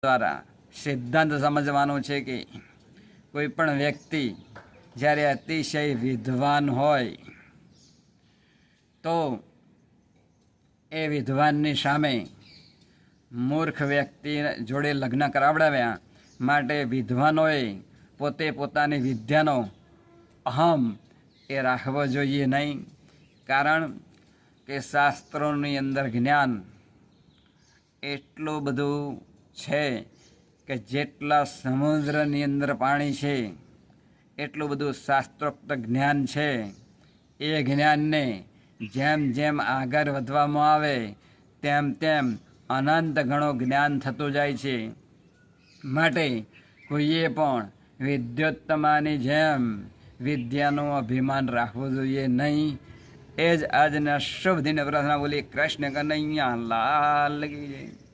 દ્વારા સિદ્ધાંત સમજવાનો છે કે કોઈ પણ વ્યક્તિ જ્યારે અતિશય વિદ્વાન હોય તો એ વિદ્વાનની સામે મૂર્ખ વ્યક્તિ જોડે લગ્ન કરાવડાવ્યા માટે વિદ્વાનોએ પોતે પોતાની વિદ્યાનો અહમ એ રાખવો જોઈએ નહીં. કારણ કે શાસ્ત્રોની અંદર જ્ઞાન એટલું બધું છે કે જેટલા સમુદ્રની અંદર પાણી છે એટલું બધું શાસ્ત્રોક્ત જ્ઞાન છે. એ જ્ઞાનને જેમ જેમ આગળ વધવામાં આવે તેમ તેમ અનંત ગણું જ્ઞાન થતું જાય છે. માટે કોઈએ પણ વિદ્યોત્તમાની જેમ વિદ્યાનું અભિમાન રાખવું જોઈએ નહીં. એ જ આજના શુભ દિને પ્રાર્થના બોલી. કૃષ્ણ કનૈયા લાલ કી જય.